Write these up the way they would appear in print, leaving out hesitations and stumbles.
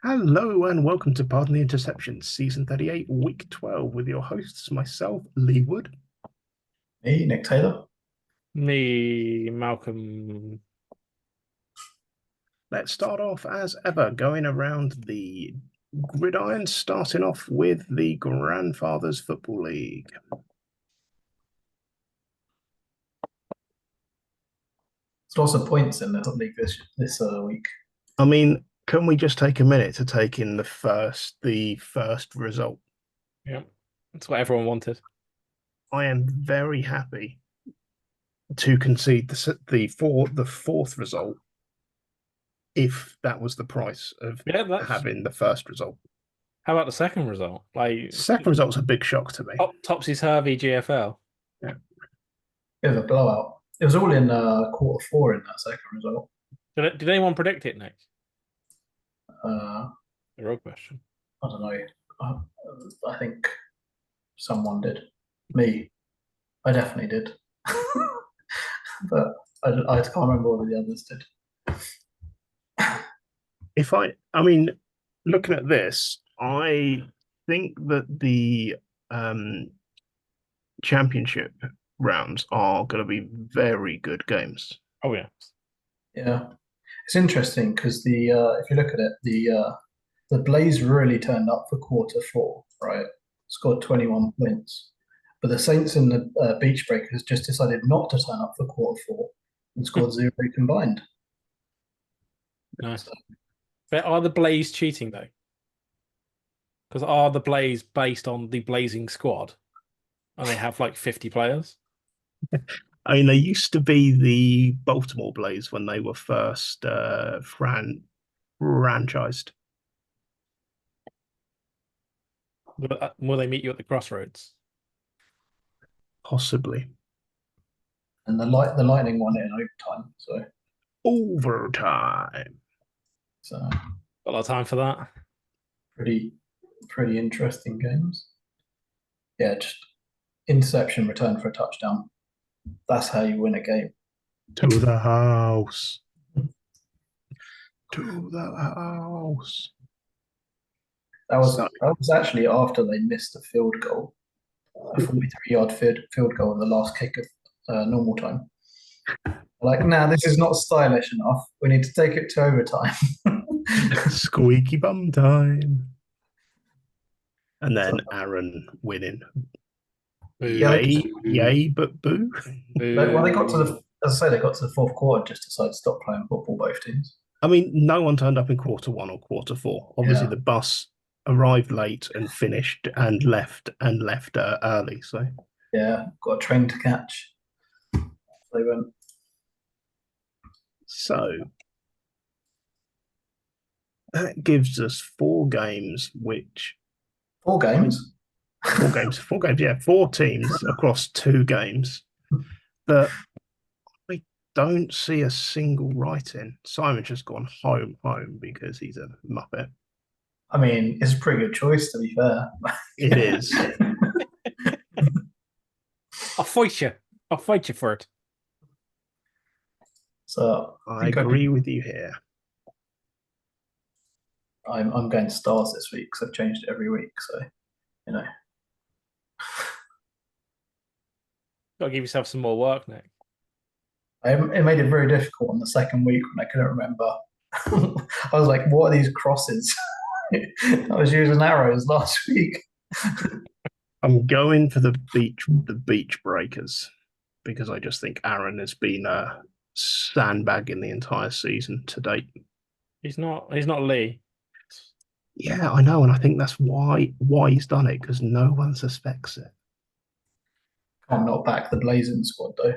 Hello and welcome to Pardon the Interception, Season 38, Week 12, with your hosts, myself, Lee Wood. Me, Nick Taylor. Me, Malcolm. Let's start off as ever, going around the gridiron, starting off with the Grandfathers Football League. There's lots of points in the league this week. I mean, can we just take a minute to take in the first result? Yeah, that's what everyone wanted. I am very happy to concede the fourth result if that was the price of having the first result. How about the second result? Second result's a big shock to me. Topsy-turvy GFL. Yeah. Bit of a blowout. It was all in quarter four in that second result. Did anyone predict it, Nick? The real question. I don't know. I think someone did. Me. I definitely did. But I can't remember what the others did. I mean, looking at this, I think that the championship rounds are going to be very good games. Oh yeah, yeah. It's interesting because if you look at it, the Blaze really turned up for quarter four, right? Scored 21 points, but the Saints and the Beach Breakers just decided not to turn up for quarter four and scored 0 combined. Nice. But are the Blaze cheating though? Because are the Blaze based on the Blazing squad, and they have like 50 players? I mean, they used to be the Baltimore Blaze when they were first franchised. Will they meet you at the crossroads? Possibly. And the Lightning won it in overtime. So Got a lot of time for that. Pretty interesting games. Yeah, just interception, return for a touchdown. That's how you win a game. To the house. To the house. That was actually after they missed a field goal, a 43-yard field goal in the last kick of normal time. Like, nah, this is not stylish enough. We need to take it to overtime. Squeaky bum time. And then Aaron winning. Yay, but boo. Well, they got to as I say, they got to the fourth quarter, just decided to stop playing football, both teams. I mean, no one turned up in quarter one or quarter four. Obviously, the bus arrived late and finished and left early. So yeah, got a train to catch. They went. So that gives us four games, which four games, yeah, four teams across two games. But I don't see a single write-in. Simon's just gone home because he's a muppet. I mean, it's a pretty good choice, to be fair. It is. I'll fight you. I'll fight you for it. So I agree with you here. I'm going to stars this week because I've changed it every week. So, you know. Gotta give yourself some more work, Nick. It made it very difficult on the second week when I couldn't remember. I was like, what are these crosses? I was using arrows last week. I'm going for the beach breakers because I just think Aaron has been sandbagging the entire season to date. He's not Lee. Yeah, I know, and I think that's why he's done it, because no one suspects it. I'm not back the Blazing squad though.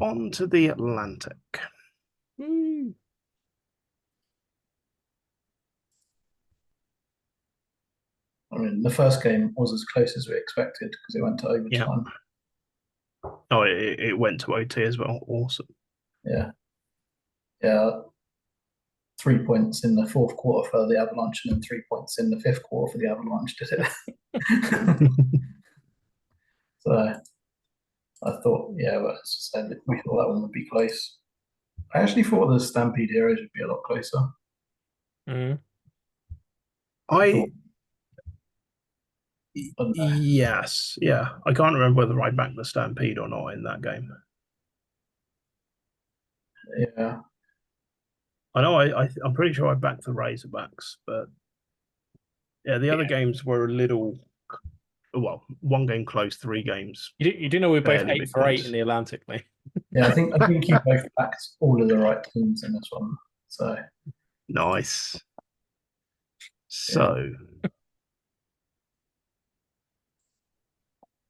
On to the Atlantic. I mean, the first game was as close as we expected because it went to overtime. Yeah. Oh, it went to OT as well. Awesome. Yeah. 3 points in the fourth quarter for the Avalanche and then 3 points in the fifth quarter for the Avalanche, did it? So I thought, but as I said, we thought that one would be close. I actually thought the Stampede Heroes would be a lot closer. Mm. I don't know. yes, yeah. I can't remember whether I backed the Stampede or not in that game. Yeah. I know I'm pretty sure I backed the Razorbacks, but yeah, the other games were a little. Well, one game close, three games You do know we're both fairly 8 big for 8 points. in the Atlantic League. Yeah, I think you both backed all of the right teams in this one. So Nice. yeah. So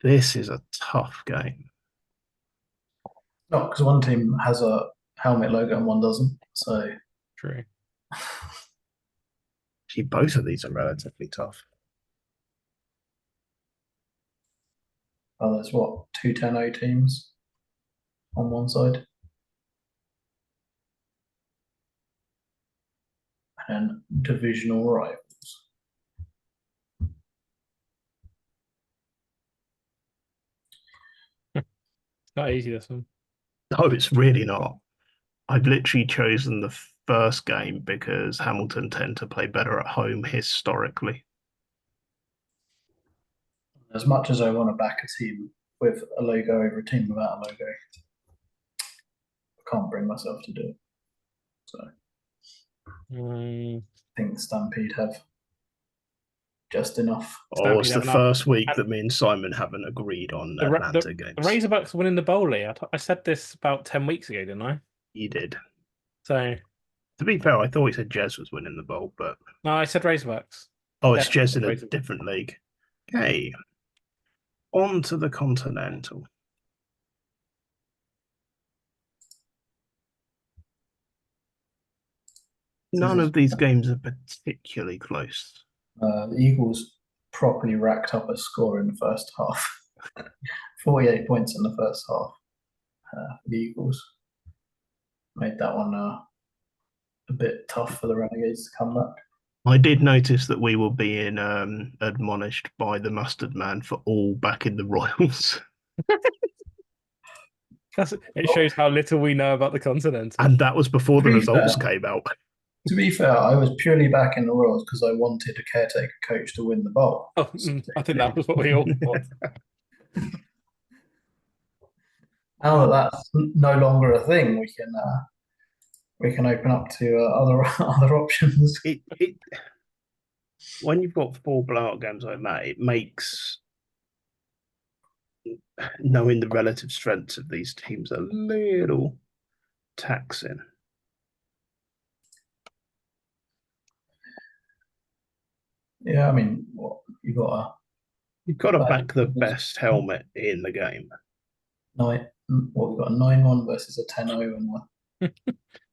this is a tough game. No, because one team has a helmet logo and one doesn't. So True. Actually, both of these are relatively tough. there's what, 210-0 teams on one side. And divisional rivals. Not easy, this one. No, it's really not. I've literally chosen the first game because Hamilton tend to play better at home historically. As much as I want to back a team with a logo over a team without a logo, I can't bring myself to do it. So I think Stampede have just enough. Oh, it's Stampede the have enough. first week And that me and Simon haven't agreed on the Atlanta the games. Razorbacks winning the bowl league. I said this about 10 weeks ago, didn't I? You did. So To be fair, I thought he said Jez was winning the bowl, but no, I said Razorbacks. oh, it's Definitely Jez said in a Razorbacks. different league. Okay, on to the Continental. None of these games are particularly close. The Eagles properly racked up a score in the first half. 48 points in the first half. The Eagles made that one a bit tough for the Renegades to come back. I did notice that we were being admonished by the Mustard Man for all backing the Royals. It shows how little we know about the Continental. And that was before the results fair, came out. To be fair, I was purely backing the Royals because I wanted a caretaker coach to win the bowl. Oh, I think that was what we all thought. Now that that's no longer a thing, we can open up to other options. When you've got four blowout games like that, it makes knowing the relative strengths of these teams a little taxing. Yeah, I mean, what You've got to back the best helmet in the game. Nine. What we've got a 9-1 versus a 10-0 and one.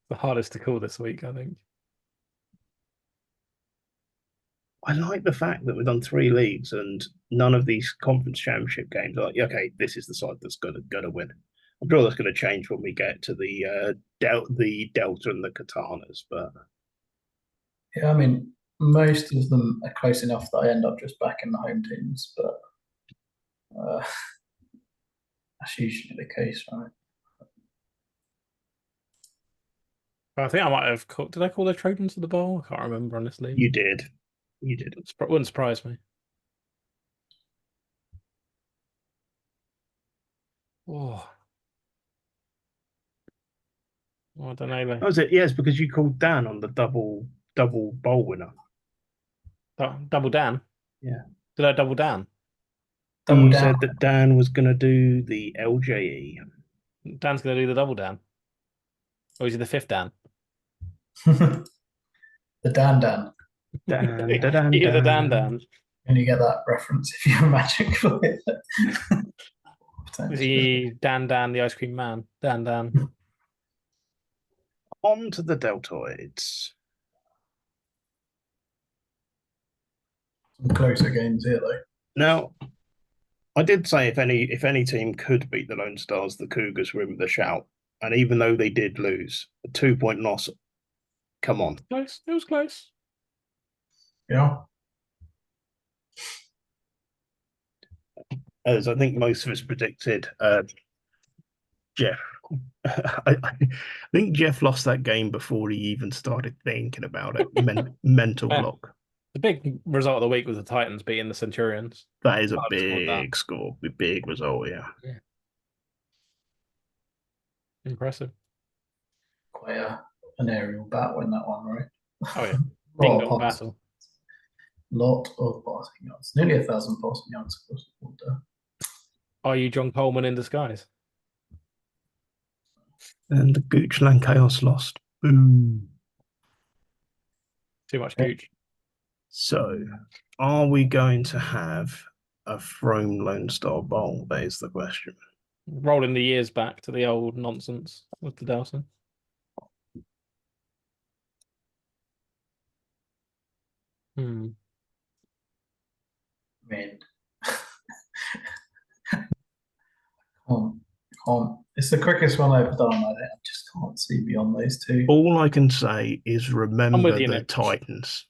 The hardest to call this week, I think. I like the fact that we've done three leagues and none of these conference championship games are like, okay, this is the side that's going to win. I'm sure that's going to change when we get to the Delta and the Katanas, but Yeah, I mean, most of them are close enough that I end up just backing the home teams, but that's usually the case, right? I think I might have called. Did I call the Trojans to the bowl? I can't remember, honestly. you did. You did. It wouldn't surprise me. Oh, I don't know. That was it. Yes, because you called Dan on the double bowl winner. Double Dan. Yeah. Did I double Dan? Double You down. said that Dan was going to do the LJE. Dan's going to do the double Dan. Or is he the fifth Dan? The Dan. Dan, He is a Dan Dan. And you get that reference if you're a Magic player. Is he Dan, the ice cream man? Dan. On to the Deltoids. Some closer games here, though. Now, I did say if any team could beat the Lone Stars, the Cougars were in the shout. And even though they did lose, a 2-point loss, come on. Close. It was close. Yeah. As I think most of us predicted, Jeff I think Jeff lost that game before he even started thinking about it. Mental Yeah. block. The big result of the week was the Titans beating the Centurions. That is a I just scored that. big score, big result. Yeah. Impressive. Quite an aerial battle in that one, right? Oh yeah, Lot ding of dong pass, battle. lot of passing yards, nearly 1,000 passing yards across the board there. Are you John Coleman in disguise? And the Goochland Chaos lost. Boom. Too much gooch. So, are we going to have a Throne Lone Star Bowl? That is the question. Rolling the years back to the old nonsense with the Delta. Hmm. I mean, can't. It's the quickest one I've done. I just can't see beyond those two. All I can say is remember you, the Nick. Titans.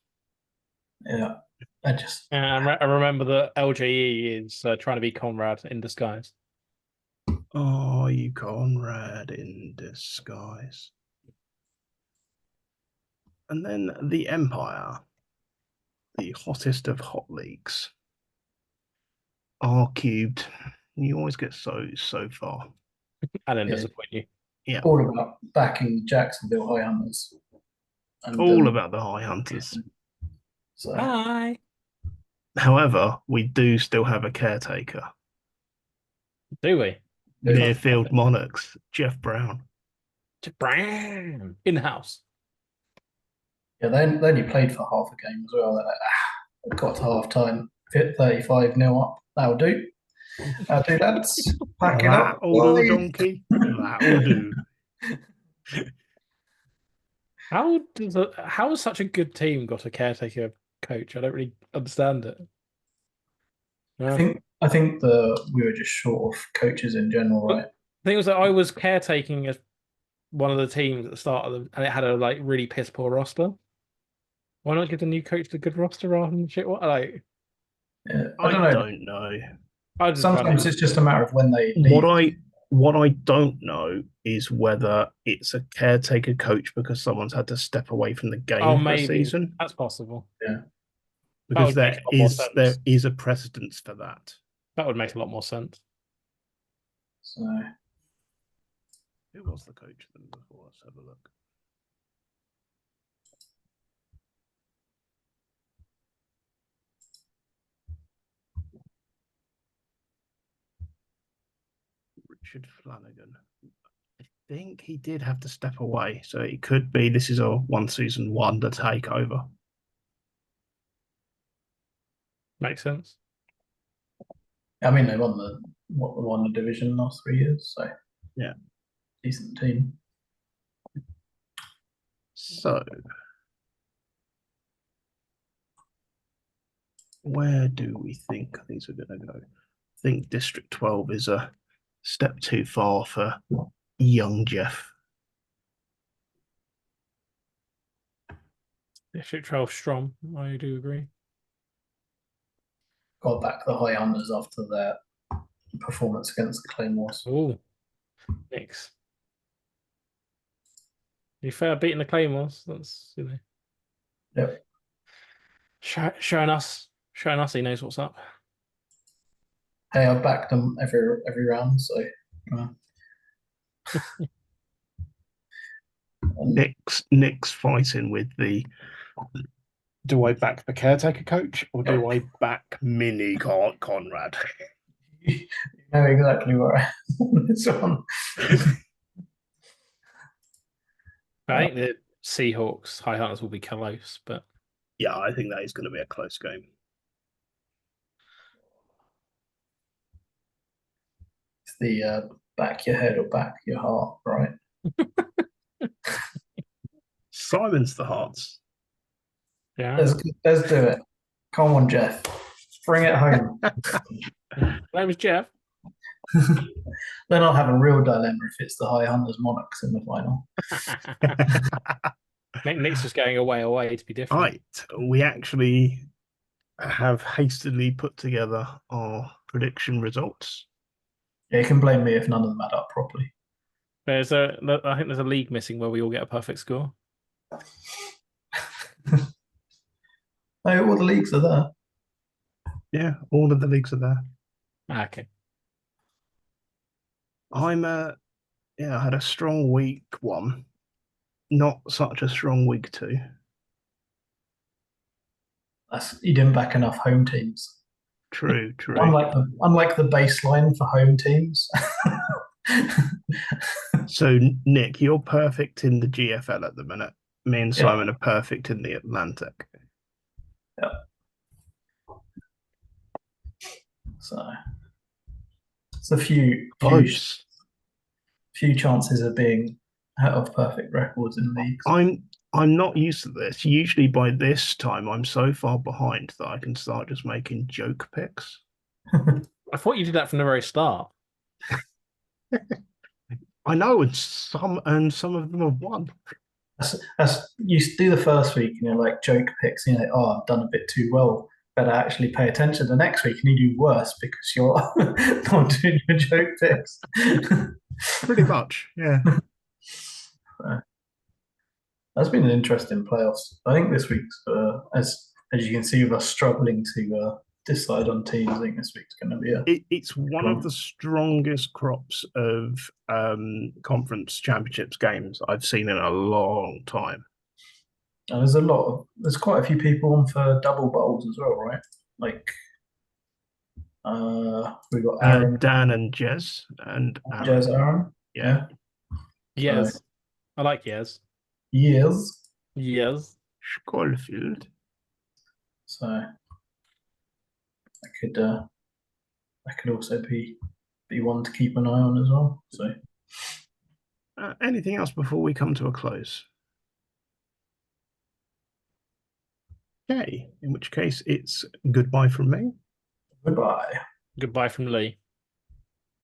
Yeah, I just. I remember that LJE is trying to be Conrad in disguise. Are you Conrad in disguise? And then the Empire, the hottest of hot leagues. R cubed. You always get so far. And then Yeah. disappoint you. Yeah. All about backing Jacksonville High Hunters. And, All about the High Hunters. So. Bye. However, we do still have a caretaker. Do we? Nearfield Monarchs, Jeff Brown. Jeff Brown in the house. Yeah, they only played for half a game as well. They're like, got to half time, 35-0 up. That'll do. That'll do, lads. Pack it up. That'll do, donkey. That'll do. How has such a good team got a caretaker coach? I don't really understand it. I think we were just short of coaches in general, right? The thing was that I was caretaking as one of the teams at the start of and it had a really piss poor roster. Why not give the new coach the good roster rather than shit? What Yeah, I don't know. Sometimes it's just a matter of when they leave. What I don't know is whether it's a caretaker coach because someone's had to step away from the game for a season. That's possible. Yeah. Because there is a precedence for that. That would make a lot more sense. So who was the coach then before? Let's have a look. Richard Flanagan. I think he did have to step away, so it could be this is a one season wonder takeover. Makes sense. I mean, they won the division in the last 3 years, so yeah, decent team. So, where do we think these are going to go? I think District 12 is a step too far for young Jeff. District 12 strong. I do agree. Got back the High Hunters after their performance against the Claymores. Oh, thanks. You fair beating the Claymores. That's Yep. Showing us he knows what's up. Hey, I backed them every round, so. Nick's fighting with the. Do I back the caretaker coach or do I back Mini Conrad? You know exactly where I am on this one. I think the Seahawks High Hunters will be close, but yeah, I think that is going to be a close game. It's the back your head or back your heart, right? Simon's the hearts. Yeah. Let's do it. Come on, Jeff. Bring it home. My name is Jeff. Then I'll have a real dilemma if it's the High Hunters Monarchs in the final. Nick's just going away to be different. Right. We actually have hastily put together our prediction results. Yeah, you can blame me if none of them add up properly. I think there's a league missing where we all get a perfect score. No, all the leagues are there. Yeah, all of the leagues are there. Okay. I had a strong week one, not such a strong week two. You didn't back enough home teams. True. Unlike the baseline for home teams. So, Nick, you're perfect in the GFL at the minute. Me and Yeah. Simon are perfect in the Atlantic. Yeah. So it's a few chances of being out of perfect records in leagues. I'm not used to this. Usually by this time, I'm so far behind that I can start just making joke picks. I thought you did that from the very start. I know, and some of them have won. You do the first week and you're like joke picks, and you're like, oh, I've done a bit too well. Better actually pay attention the next week, and you do worse because you're not doing your joke picks. Pretty much, yeah. That's been an interesting playoffs. I think this week's, as you can see, with us struggling to decide on teams, I think this week's going to be it's one of the strongest crops of conference championships games I've seen in a long time. And there's quite a few people on for double bowls as well, right? Like, we got Aaron, Dan and Jez and Aaron. Jez, Aaron. Yeah. Yes. So, I like yes. Years. Yes. Schofield. So that could also be one to keep an eye on as well. So anything else before we come to a close? Okay, in which case it's goodbye from me. goodbye. Goodbye from Lee.